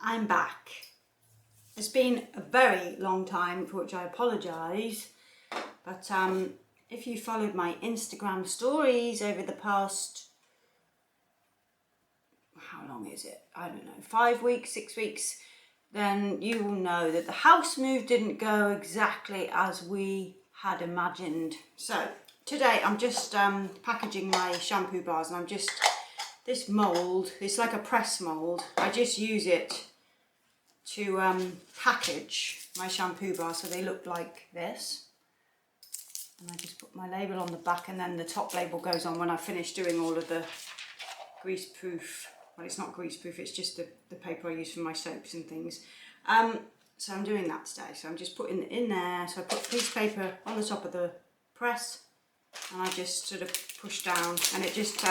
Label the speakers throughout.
Speaker 1: I'm back. It's been a very long time, for which I apologise, but if you followed my Instagram stories over the past, how long is it? I don't know, 5 weeks, 6 weeks, then you will know that the house move didn't go exactly as we had imagined. So today I'm just packaging my shampoo bars, and this mould, it's like a press mould. I just use it to package my shampoo bars so they look like this. And I just put my label on the back, and then the top label goes on when I finish doing all of the greaseproof. Well, it's not greaseproof, it's just the paper I use for my soaps and things. So I'm doing that today. So I'm just putting it in there. So I put a piece of paper on the top of the press, and I just sort of push down, and it just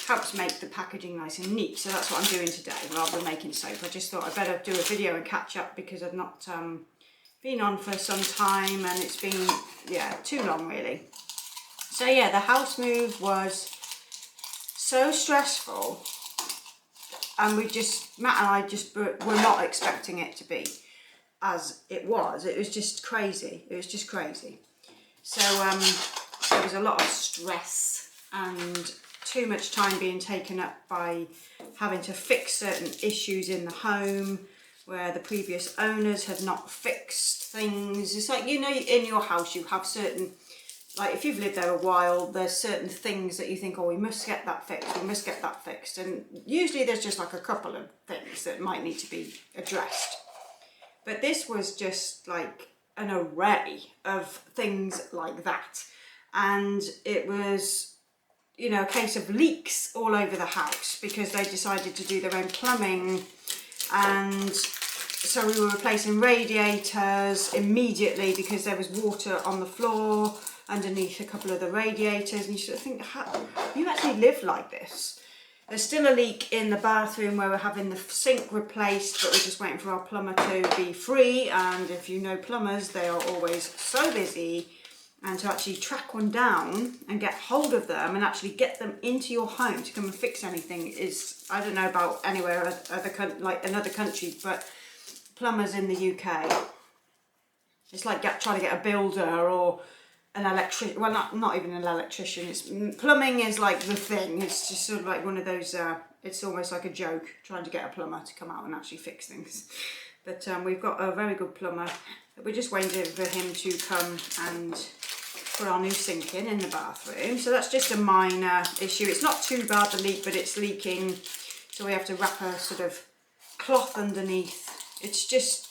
Speaker 1: helps make the packaging nice and neat. So that's what I'm doing today rather than making soap. I just thought I'd better do a video and catch up because I've not been on for some time, and it's been, yeah, too long really. So yeah, the house move was so stressful, and Matt and I just were not expecting it to be as it was. It was just crazy. It was just crazy. So there was a lot of stress and too much time being taken up by having to fix certain issues in the home where the previous owners had not fixed things. It's like, you know, in your house you have certain, like if you've lived there a while, there's certain things that you think, oh, we must get that fixed, we must get that fixed. And usually there's just like a couple of things that might need to be addressed. But this was just like an array of things like that. And it was, you know, a case of leaks all over the house because they decided to do their own plumbing. And so we were replacing radiators immediately because there was water on the floor underneath a couple of the radiators. And you sort of think, how you actually live like this? There's still a leak in the bathroom where we're having the sink replaced, but we're just waiting for our plumber to be free. And if you know plumbers, they are always so busy. And to actually track one down and get hold of them and actually get them into your home to come and fix anything is, I don't know about anywhere like another country, but plumbers in the UK, it's like trying to get a builder or an electrician. Well, not even an electrician. Plumbing is like the thing. It's just sort of like one of those, it's almost like a joke trying to get a plumber to come out and actually fix things. But we've got a very good plumber. We're just waiting for him to come and put our new sink in the bathroom. So that's just a minor issue. It's not too bad, the leak, but it's leaking. So we have to wrap a sort of cloth underneath. It's just,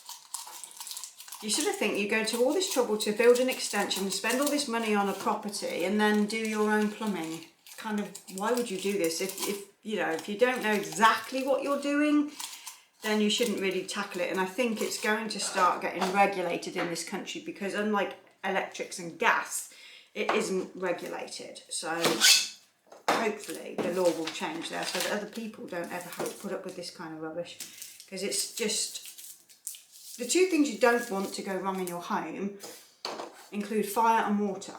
Speaker 1: you sort of think you go to all this trouble to build an extension, spend all this money on a property, and then do your own plumbing. Kind of, why would you do this? If you don't know exactly what you're doing, then you shouldn't really tackle it. And I think it's going to start getting regulated in this country because unlike electrics and gas, it isn't regulated. So hopefully the law will change there so that other people don't ever have to put up with this kind of rubbish. Because it's just, the two things you don't want to go wrong in your home include fire and water.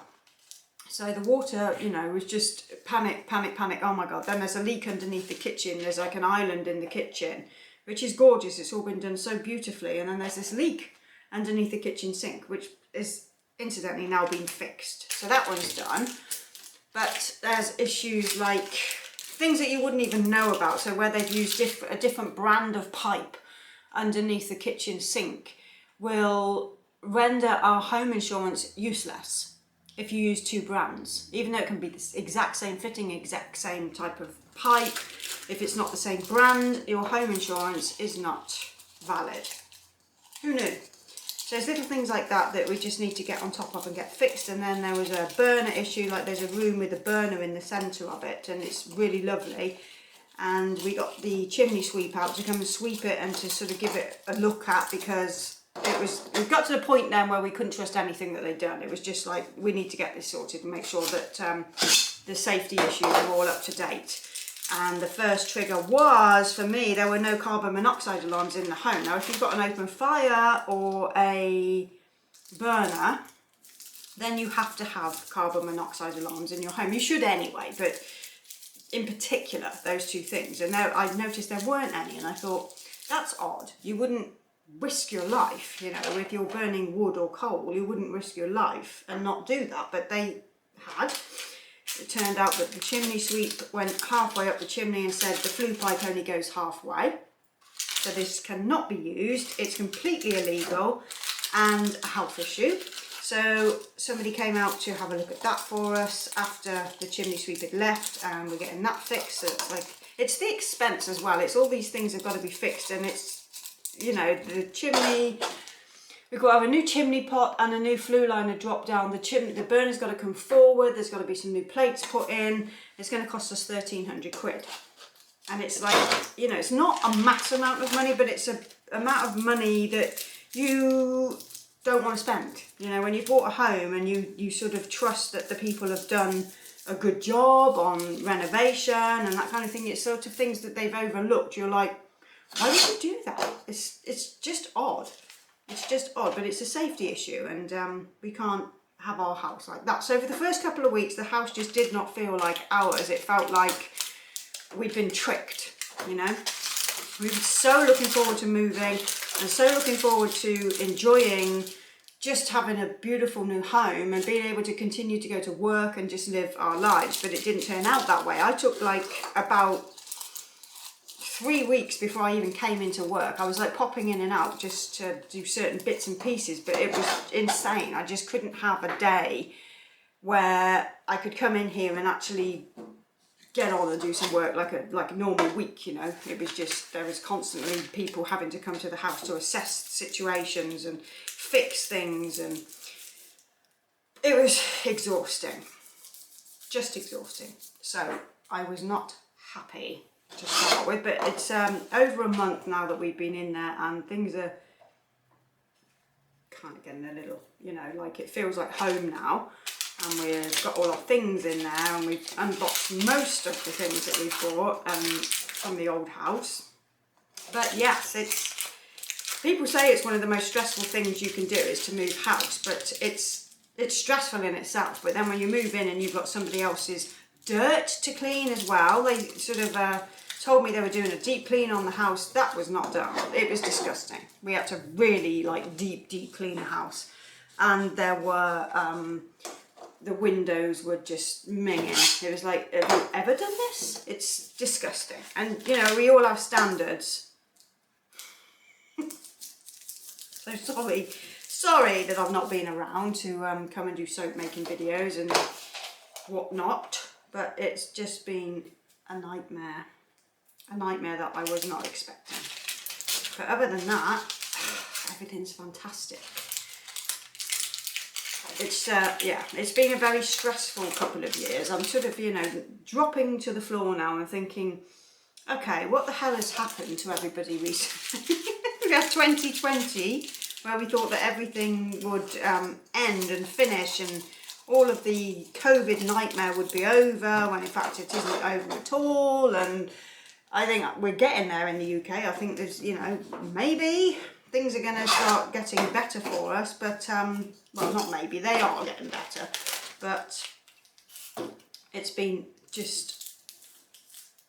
Speaker 1: So the water, you know, was just panic, oh my God. Then there's a leak underneath the kitchen. There's like an island in the kitchen, which is gorgeous. It's all been done so beautifully. And then there's this leak underneath the kitchen sink, which is incidentally now being fixed. So that one's done. But there's issues like things that you wouldn't even know about. So where they've used a different brand of pipe underneath the kitchen sink will render our home insurance useless if you use two brands. Even though it can be the exact same fitting, exact same type of pipe, if it's not the same brand, your home insurance is not valid. Who knew? So there's little things like that that we just need to get on top of and get fixed. And then there was a burner issue, like there's a room with a burner in the centre of it, and it's really lovely. And we got the chimney sweep out to come and sweep it and to sort of give it a look at, because we got to the point then where we couldn't trust anything that they'd done. It was just like, we need to get this sorted and make sure that the safety issues are all up to date. And the first trigger was, for me, there were no carbon monoxide alarms in the home. Now, if you've got an open fire or a burner, then you have to have carbon monoxide alarms in your home. You should anyway, but in particular, those two things. And there, I noticed there weren't any, and I thought, that's odd. You wouldn't risk your life, you know, if you're burning wood or coal, you wouldn't risk your life and not do that, but they had. It turned out that the chimney sweep went halfway up the chimney and said the flue pipe only goes halfway. So this cannot be used. It's completely illegal and a health issue. So somebody came out to have a look at that for us after the chimney sweep had left, and we're getting that fixed. So it's like, it's the expense as well. It's all these things have got to be fixed, and it's, you know, the chimney, we've got to have a new chimney pot and a new flue liner drop down. The burner's got to come forward. There's got to be some new plates put in. It's going to cost us 1,300 quid. And it's like, you know, it's not a mass amount of money, but it's a amount of money that you don't want to spend. You know, when you bought a home and you sort of trust that the people have done a good job on renovation and that kind of thing, it's sort of things that they've overlooked. You're like, why would you do that? It's just odd. It's just odd, but it's a safety issue, and we can't have our house like that. So for the first couple of weeks, the house just did not feel like ours. It felt like we'd been tricked, you know. We were so looking forward to moving and so looking forward to enjoying just having a beautiful new home and being able to continue to go to work and just live our lives, but it didn't turn out that way. I took like about 3 weeks before I even came into work. I was like popping in and out just to do certain bits and pieces, but it was insane. I just couldn't have a day where I could come in here and actually get on and do some work like a normal week, you know. It was just, there was constantly people having to come to the house to assess situations and fix things, and it was exhausting, just exhausting. So I was not happy to start with, but it's over a month now that we've been in there, and things are kind of getting a little, you know, like it feels like home now, and we've got all our things in there, and we've unboxed most of the things that we've bought from the old house. But yes, it's, people say it's one of the most stressful things you can do is to move house, but it's stressful in itself. But then when you move in and you've got somebody else's dirt to clean as well, they sort of told me they were doing a deep clean on the house. That was not done. It was disgusting. We had to really like deep clean the house, and there were the windows were just minging. It was like, have you ever done this? It's disgusting. And you know, we all have standards. So sorry that I've not been around to come and do soap making videos and whatnot, but it's just been a nightmare that I was not expecting. But other than that, everything's fantastic. It's yeah, it's been a very stressful couple of years. I'm sort of, you know, dropping to the floor now and thinking, okay, what the hell has happened to everybody recently? We had 2020, where we thought that everything would end and finish, and all of the COVID nightmare would be over, when in fact it isn't over at all. And I think we're getting there in the UK. I think there's, you know, maybe things are going to start getting better for us, but, well, not maybe, they are getting better, but it's been just,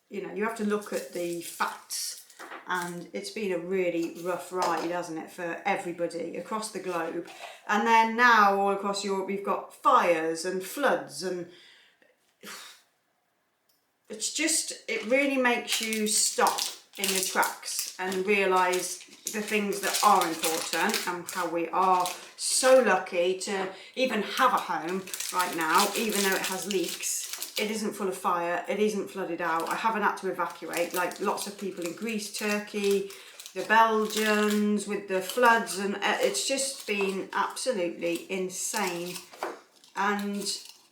Speaker 1: you know, you have to look at the facts, and it's been a really rough ride, hasn't it, for everybody across the globe. And then now all across Europe we've got fires and floods, and it's just, it really makes you stop in your tracks and realise the things that are important, and how we are so lucky to even have a home right now, even though it has leaks. It isn't full of fire, it isn't flooded out. I haven't had to evacuate like lots of people in Greece, Turkey, the Belgians with the floods, and it's just been absolutely insane. And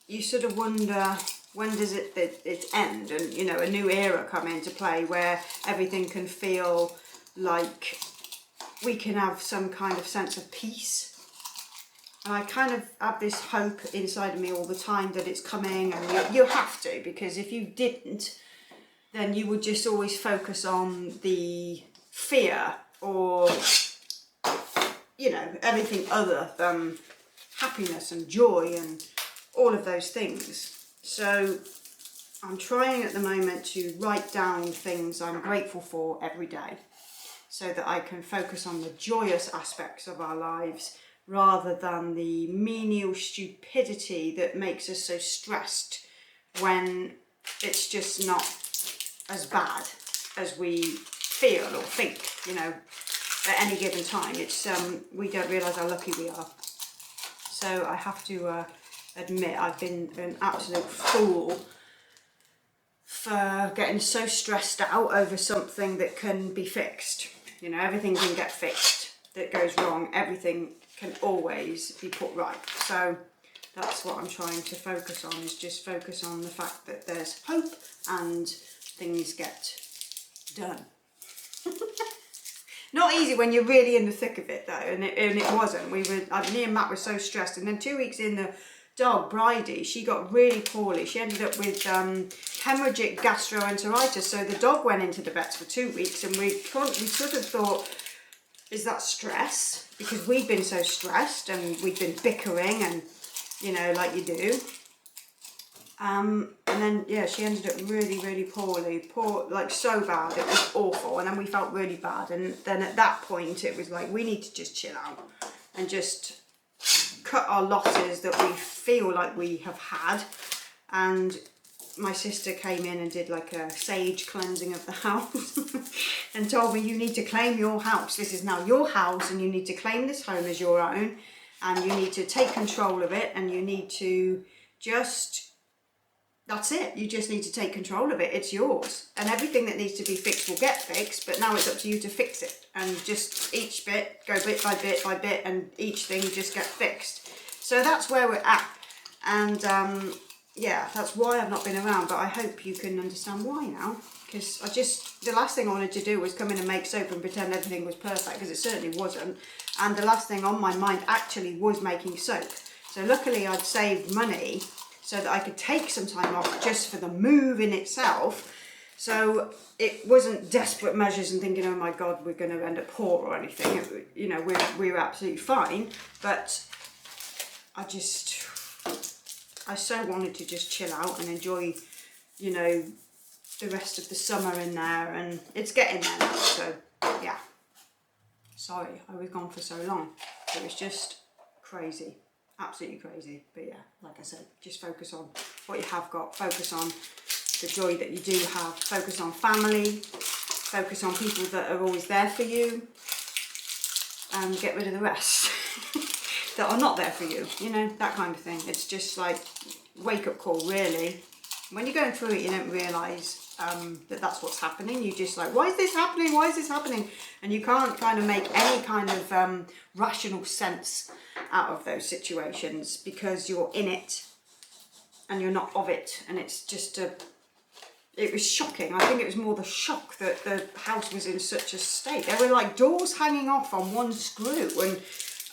Speaker 1: you sort of wonder, when does it end, and you know, a new era come into play where everything can feel like we can have some kind of sense of peace. And I kind of have this hope inside of me all the time that it's coming, and you have to, because if you didn't, then you would just always focus on the fear, or, you know, everything other than happiness and joy and all of those things. So I'm trying at the moment to write down things I'm grateful for every day. so that I can focus on the joyous aspects of our lives rather than the menial stupidity that makes us so stressed when it's just not as bad as we feel or think, you know, at any given time. It's we don't realise how lucky we are. So I have to admit I've been an absolute fool for getting so stressed out over something that can be fixed. You know, everything can get fixed that goes wrong. Everything can always be put right. So that's what I'm trying to focus on, is just focus on the fact that there's hope and things get done. Not easy when you're really in the thick of it though, and it wasn't. Me and Matt were so stressed, and then 2 weeks in, the dog, Bridie, she got really poorly. She ended up with hemorrhagic gastroenteritis, so the dog went into the vets for 2 weeks, and we sort of thought, is that stress? Because we'd been so stressed, and we'd been bickering, and, you know, like you do. And then, yeah, she ended up really, really poorly, like so bad, it was awful, and then we felt really bad, and then at that point it was like, we need to just chill out and just cut our losses that we feel like we have had. And my sister came in and did like a sage cleansing of the house and told me, you need to claim your house, this is now your house, and you need to claim this home as your own, and you need to take control of it, and you need to just, that's it, you just need to take control of it, it's yours, and everything that needs to be fixed will get fixed, but now it's up to you to fix it, and just each bit, go bit by bit by bit, and each thing just get fixed. So that's where we're at, and yeah, that's why I've not been around, but I hope you can understand why now, because the last thing I wanted to do was come in and make soap and pretend everything was perfect, because it certainly wasn't, and the last thing on my mind actually was making soap. So luckily I'd saved money so that I could take some time off just for the move in itself. So it wasn't desperate measures and thinking, oh my God, we're going to end up poor or anything. You know, we were absolutely fine. But I so wanted to just chill out and enjoy, you know, the rest of the summer in there. And it's getting there now, so yeah. Sorry, I was gone for so long. It was just crazy. Absolutely crazy, but yeah, like I said, just focus on what you have got, focus on the joy that you do have, focus on family, focus on people that are always there for you, and get rid of the rest that are not there for you, you know, that kind of thing. It's just like wake up call, really. When you're going through it, you don't realise that that's what's happening. You're just like, why is this happening? Why is this happening? And you can't kind of make any kind of rational sense out of those situations because you're in it and you're not of it. And it's just it was shocking. I think it was more the shock that the house was in such a state. There were like doors hanging off on one screw,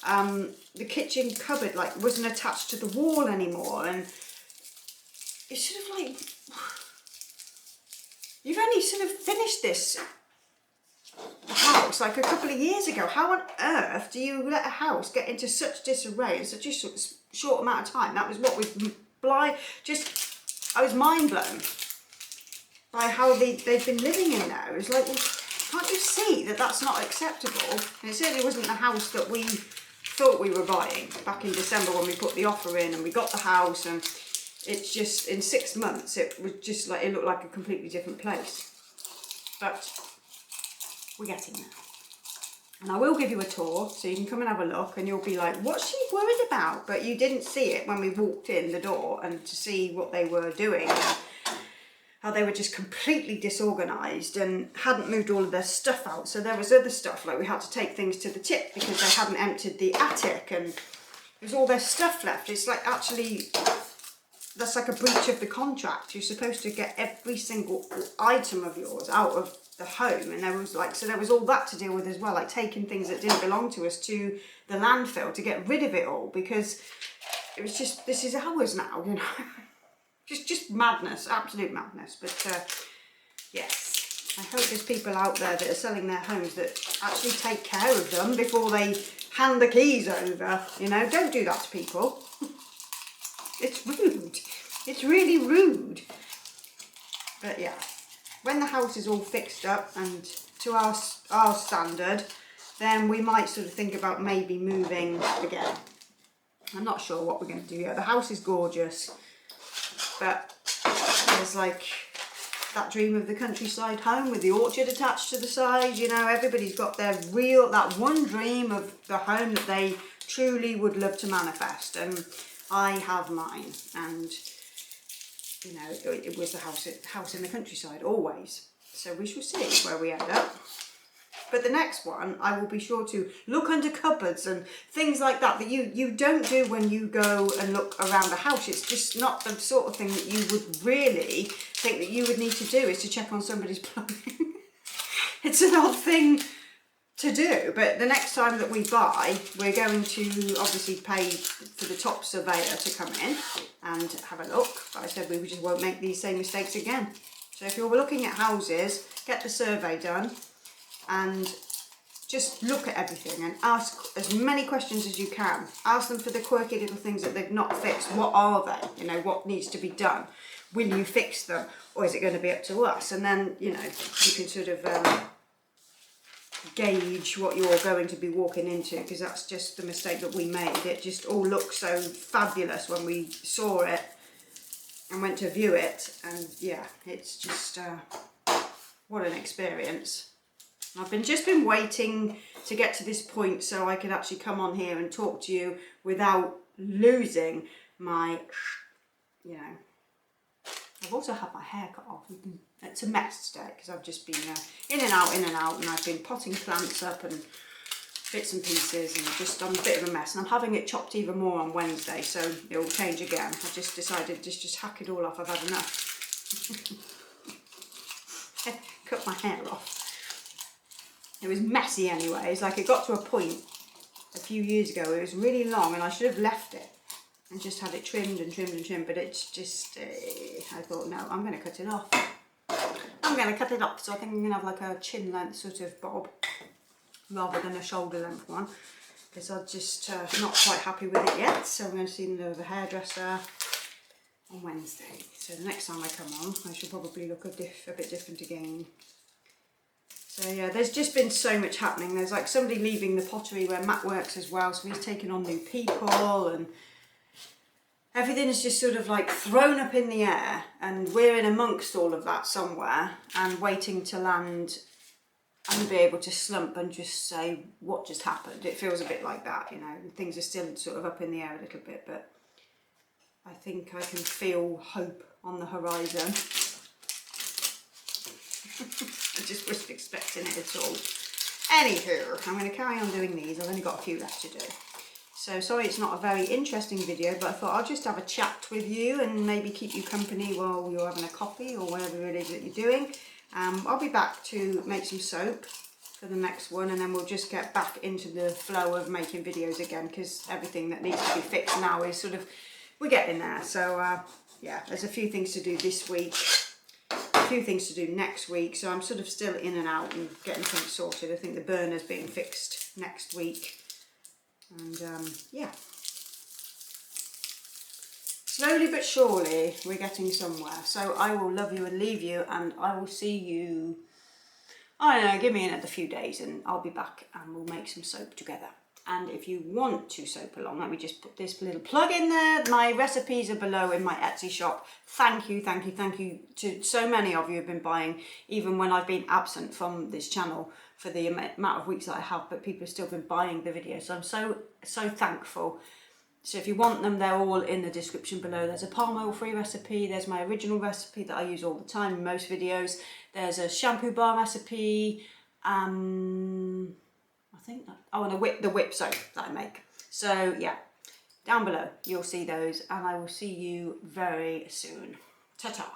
Speaker 1: and the kitchen cupboard like wasn't attached to the wall anymore, and it's sort of like, you've only sort of finished this house like a couple of years ago. How on earth do you let a house get into such disarray in such a short amount of time? That was what was I was mind blown by how they've been living in there. It was like, well, can't you see that that's not acceptable? And it certainly wasn't the house that we thought we were buying back in December when we put the offer in and we got the house, and it's just, in 6 months, it was just like, it looked like a completely different place. But we're getting there. And I will give you a tour, so you can come and have a look, and you'll be like, what's she worried about? But you didn't see it when we walked in the door, and to see what they were doing, and how they were just completely disorganised and hadn't moved all of their stuff out. So there was other stuff, like we had to take things to the tip because they hadn't emptied the attic, and there's all their stuff left. It's like, actually, that's like a breach of the contract. You're supposed to get every single item of yours out of the home, and there was like, so there was all that to deal with as well, like taking things that didn't belong to us to the landfill to get rid of it all, because it was just, this is ours now, you know. just madness, absolute madness. But yes, I hope there's people out there that are selling their homes that actually take care of them before they hand the keys over, you know. Don't do that to people. It's rude. It's really rude. But yeah, when the house is all fixed up and to our standard, then we might sort of think about maybe moving again. I'm not sure what we're going to do yet. The house is gorgeous, but there's like that dream of the countryside home with the orchard attached to the side. You know, everybody's got their that one dream of the home that they truly would love to manifest, and I have mine. And you know, it was the house in the countryside always. So we shall see where we end up. But the next one, I will be sure to look under cupboards and things like that you don't do when you go and look around the house. It's just not the sort of thing that you would really think that you would need to do, is to check on somebody's plumbing. It's an odd thing to do, but the next time that we buy, we're going to obviously pay for the top surveyor to come in and have a look. But I said we just won't make these same mistakes again. So if you're looking at houses, get the survey done and just look at everything and ask as many questions as you can. Ask them for the quirky little things that they've not fixed. What are they? You know, what needs to be done? Will you fix them, or is it going to be up to us? And then, you know, you can sort of gauge what you're going to be walking into, because that's just the mistake that we made. It just all looked so fabulous when we saw it and went to view it, and yeah, it's just what an experience. I've just been waiting to get to this point so I could actually come on here and talk to you without losing my, you know. I've also had my hair cut off. It's a mess today because I've just been in and out, and I've been potting plants up and bits and pieces, and just I'm a bit of a mess. And I'm having it chopped even more on Wednesday, so it will change again. I just decided just hack it all off. I've had enough. Cut my hair off. It was messy anyway. It's like it got to a point a few years ago. It was really long, and I should have left it and just had it trimmed and trimmed and trimmed. But it's just, I thought, no, I'm going to cut it off. I'm going to cut it off. So I think I'm going to have like a chin length sort of bob rather than a shoulder length one, because I'm just not quite happy with it yet. So I'm going to see the hairdresser on Wednesday. So the next time I come on, I should probably look a bit different again. So yeah, there's just been so much happening. There's like somebody leaving the pottery where Matt works as well, so he's taken on new people, and everything is just sort of like thrown up in the air, and we're in amongst all of that somewhere and waiting to land and be able to slump and just say what just happened. It feels a bit like that, you know. Things are still sort of up in the air a little bit, but I think I can feel hope on the horizon. I just wasn't expecting it at all. Anywho, I'm going to carry on doing these. I've only got a few left to do. So sorry it's not a very interesting video, but I thought I'll just have a chat with you and maybe keep you company while you're having a coffee or whatever it is that you're doing. I'll be back to make some soap for the next one, and then we'll just get back into the flow of making videos again, because everything that needs to be fixed now is sort of, we're getting there. So yeah, there's a few things to do this week, a few things to do next week, so I'm sort of still in and out and getting things sorted. I think the burner's being fixed next week, and yeah, slowly but surely we're getting somewhere. So I will love you and leave you, and I will see you, I don't know, give me another few days and I'll be back and we'll make some soap together. And if you want to soap along, let me just put this little plug in there. My recipes are below in my Etsy shop. Thank you, thank you, thank you to so many of you who have been buying, even when I've been absent from this channel for the amount of weeks that I have, but people have still been buying the videos. So I'm so thankful. So if you want them, they're all in the description below. There's a palm oil free recipe. There's my original recipe that I use all the time in most videos. There's a shampoo bar recipe. I think that, oh, and the whip soap that I make. So yeah, down below you'll see those, and I will see you very soon. Ta-ta.